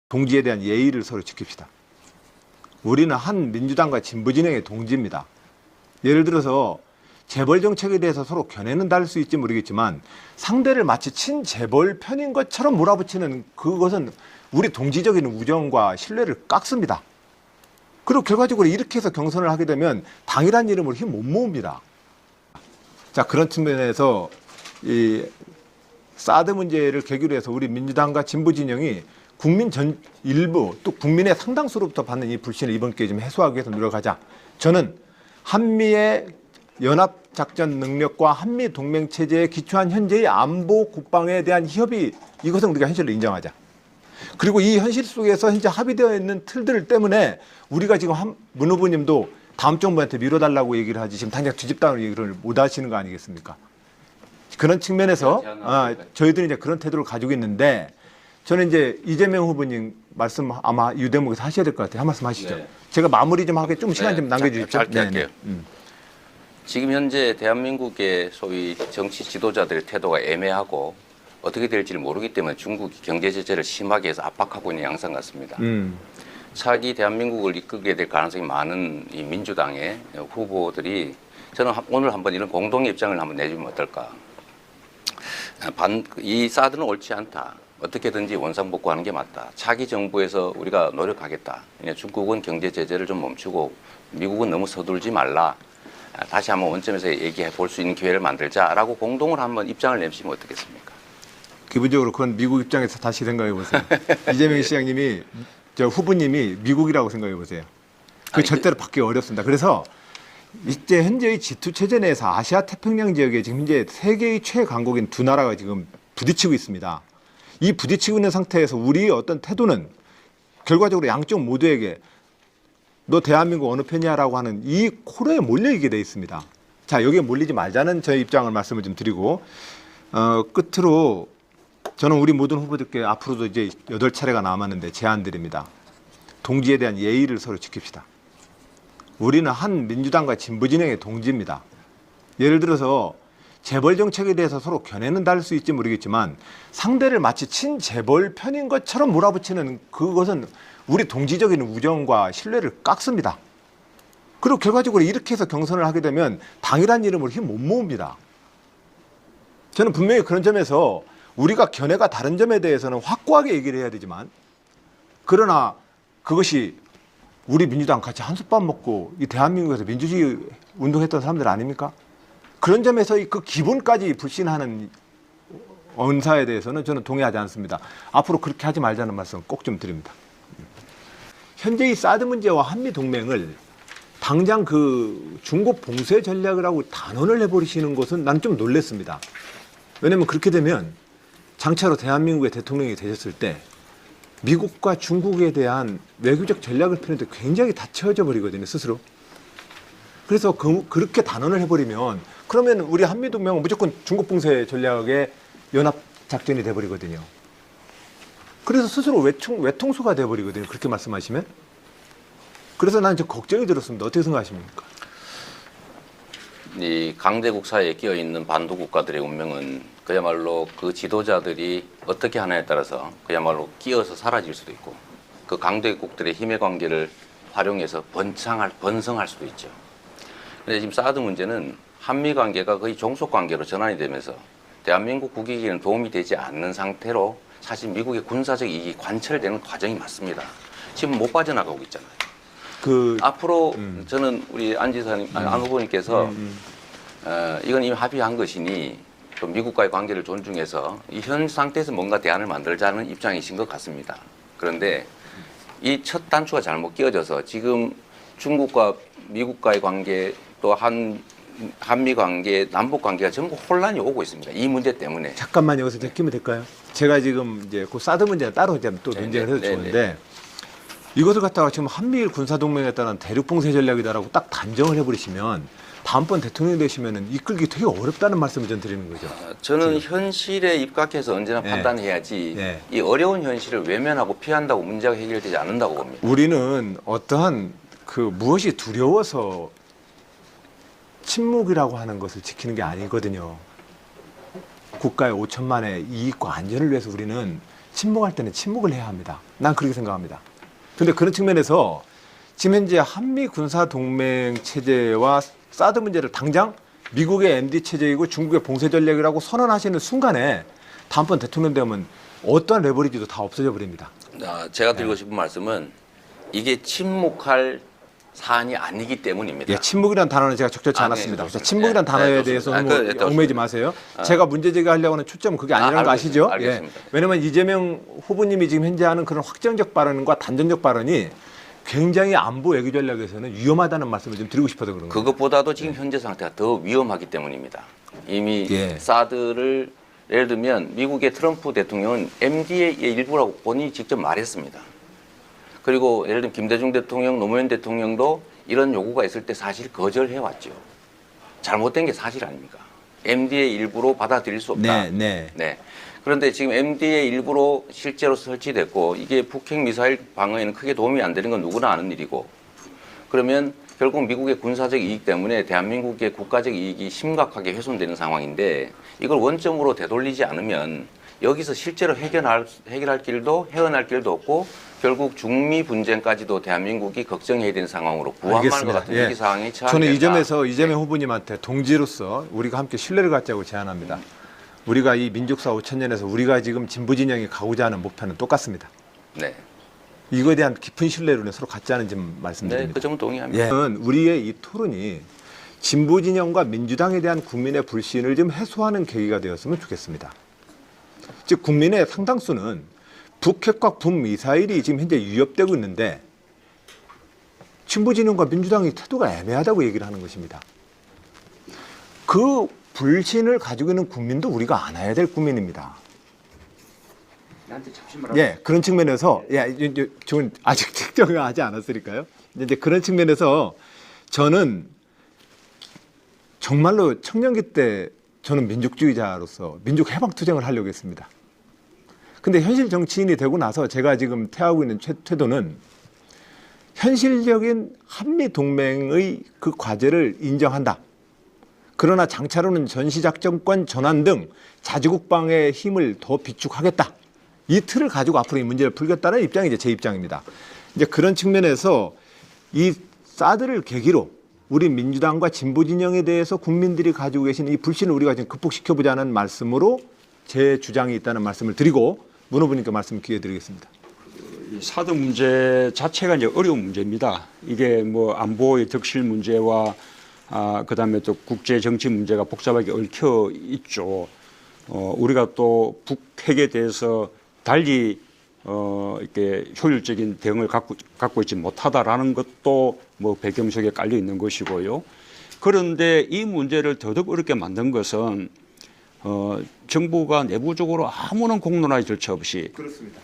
동지에 대한 예의를 서로 지킵시다. 우리는 한 민주당과 진보진영의 동지입니다. 예를 들어서 재벌 정책에 대해서 서로 견해는 다를 수 있지 모르겠지만 상대를 마치 친재벌 편인 것처럼 몰아붙이는 그것은 우리 동지적인 우정과 신뢰를 깎습니다. 그리고 결과적으로 이렇게 해서 경선을 하게 되면 당이란 이름으로 힘 못 모읍니다. 자, 그런 측면에서 이 사드 문제를 계기로 해서 우리 민주당과 진보진영이 국민 전 일부 또 국민의 상당수로부터 받는 이 불신을 이번 기회에 좀 해소하기 위해서 노력하자. 저는 한미의 연합작전 능력과 한미 동맹 체제에 기초한 현재의 안보 국방에 대한 협의, 이것은 우리가 현실로 인정하자. 그리고 이 현실 속에서 현재 합의되어 있는 틀들 때문에 우리가 지금 문 후보님도 다음 정부한테 밀어달라고 얘기를 하지 지금 당장 뒤집다는 얘기를 못 하시는 거 아니겠습니까? 그런 측면에서 저희들이 이제 그런 태도를 가지고 있는데 저는 이제 이재명 후보님 말씀 아마 이 대목에서 하셔야 될 것 같아요. 한 말씀 하시죠. 네. 제가 마무리 좀 하게 좀 시간 좀 남겨주십시오. 짧게 할게요. 지금 현재 대한민국의 소위 정치 지도자들의 태도가 애매하고 어떻게 될지를 모르기 때문에 중국이 경제 제재를 심하게 해서 압박하고 있는 양상 같습니다. 차기 대한민국을 이끌게 될 가능성이 많은 이 민주당의 후보들이 저는 오늘 한번 이런 공동의 입장을 한번 내주면 어떨까. 이 사드는 옳지 않다. 어떻게든지 원상복구하는 게 맞다. 차기 정부에서 우리가 노력하겠다. 중국은 경제 제재를 좀 멈추고 미국은 너무 서둘지 말라. 다시 한번 원점에서 얘기해 볼 수 있는 기회를 만들자라고 공동으로 한번 입장을 내시면 어떻겠습니까? 기본적으로 그건 미국 입장에서 다시 생각해 보세요. 이재명 시장님이 저 후보님이 미국이라고 생각해 보세요. 그 절대로 받기 어렵습니다. 그래서 이제 현재의 G2 체제 내에서 아시아 태평양 지역에 지금 현재 세계의 최강국인 두 나라가 지금 부딪히고 있습니다. 이 부딪히고 있는 상태에서 우리의 어떤 태도는 결과적으로 양쪽 모두에게 너 대한민국 어느 편이야라고 하는 이 코너에 몰려있게 돼 있습니다. 자, 여기에 몰리지 말자는 저의 입장을 말씀을 좀 드리고 끝으로 저는 우리 모든 후보들께 앞으로도 이제 8차례가 남았는데 제안 드립니다. 동지에 대한 예의를 서로 지킵시다. 우리는 한 민주당과 진보진영의 동지입니다. 예를 들어서 재벌 정책에 대해서 서로 견해는 다를 수 있지 모르겠지만 상대를 마치 친재벌 편인 것처럼 몰아붙이는 그것은 우리 동지적인 우정과 신뢰를 깎습니다. 그리고 결과적으로 이렇게 해서 경선을 하게 되면 당이란 이름으로 힘 못 모읍니다. 저는 분명히 그런 점에서 우리가 견해가 다른 점에 대해서는 확고하게 얘기를 해야 되지만 그러나 그것이 우리 민주당 같이 한솥밥 먹고 이 대한민국에서 민주주의 운동했던 사람들 아닙니까? 그런 점에서 그 기본까지 불신하는 언사에 대해서는 저는 동의하지 않습니다. 앞으로 그렇게 하지 말자는 말씀 꼭 좀 드립니다. 현재 이 사드 문제와 한미 동맹을 당장 그 중국 봉쇄 전략을 하고 단언을 해버리시는 것은 난 좀 놀랐습니다. 왜냐하면 그렇게 되면 장차로 대한민국의 대통령이 되셨을 때 미국과 중국에 대한 외교적 전략을 펴는데 굉장히 닫혀져 버리거든요, 스스로. 그래서 그렇게 단언을 해버리면 그러면 우리 한미동맹은 무조건 중국 봉쇄 전략의 연합작전이 돼버리거든요. 그래서 스스로 외통수가 돼버리거든요, 그렇게 말씀하시면. 그래서 나는 좀 걱정이 들었습니다. 어떻게 생각하십니까? 이 강대국 사이에 끼어 있는 반도 국가들의 운명은 그야말로 그 지도자들이 어떻게 하냐에 따라서 그야말로 끼어서 사라질 수도 있고 그 강대국들의 힘의 관계를 활용해서 번성할 수도 있죠. 근데 지금 사드 문제는 한미 관계가 거의 종속 관계로 전환이 되면서 대한민국 국익에는 도움이 되지 않는 상태로 사실 미국의 군사적 이익이 관철되는 과정이 맞습니다. 지금 못 빠져나가고 있잖아요. 앞으로 저는 우리 안 지사님, 안 후보님께서 이건 이미 합의한 것이니 또 미국과의 관계를 존중해서 이 현 상태에서 뭔가 대안을 만들자는 입장이신 것 같습니다. 그런데 이 첫 단추가 잘못 끼워져서 지금 중국과 미국과의 관계 또 한미 관계, 남북 관계가 전부 혼란이 오고 있습니다. 이 문제 때문에. 잠깐만 여기서 제끼면 될까요? 제가 지금 이제 그 사드 문제는 따로 이제 또 논쟁을 해도 좋은데 이것을 갖다가 지금 한미일 군사동맹에 따른 대륙봉쇄 전략이다라고 딱 단정을 해버리시면 다음번 대통령이 되시면 이끌기 되게 어렵다는 말씀을 전 드리는 거죠. 저는 현실에 입각해서 언제나 판단해야지 이 어려운 현실을 외면하고 피한다고 문제가 해결되지 않는다고 봅니다. 우리는 어떠한 그 무엇이 두려워서 침묵이라고 하는 것을 지키는 게 아니거든요. 국가의 5천만의 이익과 안전을 위해서 우리는 침묵할 때는 침묵을 해야 합니다. 난 그렇게 생각합니다. 근데 그런 측면에서 지금 현재 한미 군사 동맹 체제와 사드 문제를 당장 미국의 MD 체제이고 중국의 봉쇄 전략이라고 선언하시는 순간에 다음번 대통령 되면 어떠한 레버리지도 다 없어져 버립니다. 제가 드리고 싶은 말씀은 이게 침묵할 사안이 아니기 때문입니다. 예, 침묵이라는 단어는 제가 적절치 않았습니다. 그래서 침묵이라는 단어에 대해서는 얽매이지 마세요. 제가 문제 제기하려고 하는 초점은 그게 아니라는 거 아시죠? 알겠습니다. 예. 왜냐하면 이재명 후보님이 지금 현재 하는 그런 확정적 발언과 단전적 발언이 굉장히 안보 외교 전략에서는 위험하다는 말씀을 좀 드리고 싶어서 그런 거예요. 그것보다도 지금 현재 상태가 더 위험하기 때문입니다. 이미 예. 사드를 예를 들면 미국의 트럼프 대통령은 MD의 일부라고 본인이 직접 말했습니다. 그리고 예를 들면 김대중 대통령, 노무현 대통령도 이런 요구가 있을 때 사실 거절해 왔죠. 잘못된 게 사실 아닙니까? MD의 일부로 받아들일 수 없다. 네. 그런데 지금 MD의 일부로 실제로 설치됐고 이게 북핵 미사일 방어에는 크게 도움이 안 되는 건 누구나 아는 일이고 그러면 결국 미국의 군사적 이익 때문에 대한민국의 국가적 이익이 심각하게 훼손되는 상황인데 이걸 원점으로 되돌리지 않으면 여기서 실제로 해결할 길도 헤어날 길도 없고 결국 중미 분쟁까지도 대한민국이 걱정해야 되는 상황으로 부합할 것 같은 위기 상황이 처하게 저는 이 된다. 점에서 이재명 후보님한테 동지로서 우리가 함께 신뢰를 갖자고 제안합니다. 우리가 이 민족사 5,000년에서 우리가 지금 진보 진영이 가고자 하는 목표는 똑같습니다. 네. 이거에 대한 깊은 신뢰를 서로 갖지 않은 점 말씀드립니다. 네, 그 점은 동의합니다. 예. 우리의 이 토론이 진보 진영과 민주당에 대한 국민의 불신을 좀 해소하는 계기가 되었으면 좋겠습니다. 즉 국민의 상당수는 북핵과 북미사일이 지금 현재 위협되고 있는데 진보 진영과 민주당의 태도가 애매하다고 얘기를 하는 것입니다. 그 불신을 가지고 있는 국민도 우리가 안아야 될 국민입니다. 예, 그런 측면에서 저는 아직 특정을 하지 않았으니까요. 이제 그런 측면에서 저는 정말로 청년기 때 저는 민족주의자로서 민족 해방 투쟁을 하려고 했습니다. 근데 현실 정치인이 되고 나서 제가 지금 태하고 있는 태도는 현실적인 한미 동맹의 그 과제를 인정한다. 그러나 장차로는 전시작전권 전환 등 자주국방의 힘을 더 비축하겠다. 이 틀을 가지고 앞으로 이 문제를 풀겠다는 입장이 이제 제 입장입니다. 이제 그런 측면에서 이 사드를 계기로 우리 민주당과 진보 진영에 대해서 국민들이 가지고 계신 이 불신을 우리가 지금 극복시켜보자는 말씀으로 제 주장이 있다는 말씀을 드리고 문 후보님께 말씀 기회 드리겠습니다. 이 사드 문제 자체가 이제 어려운 문제입니다. 이게 뭐 안보의 덕실 문제와 그다음에 또 국제 정치 문제가 복잡하게 얽혀 있죠. 우리가 또 북핵에 대해서 달리 이렇게 효율적인 대응을 갖고 있지 못하다라는 것도 뭐 배경 속에 깔려 있는 것이고요. 그런데 이 문제를 더더욱 어렵게 만든 것은 정부가 내부적으로 아무런 공론화의 절차 없이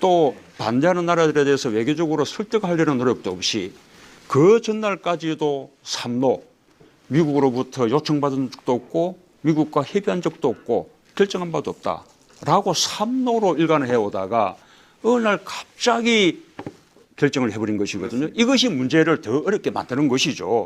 또 반대하는 나라들에 대해서 외교적으로 설득하려는 노력도 없이 그 전날까지도 삼로 미국으로부터 요청받은 적도 없고 미국과 협의한 적도 없고 결정한 바도 없다라고 삼로로 일관을 해오다가 어느 날 갑자기 결정을 해버린 것이거든요. 이것이 문제를 더 어렵게 만드는 것이죠.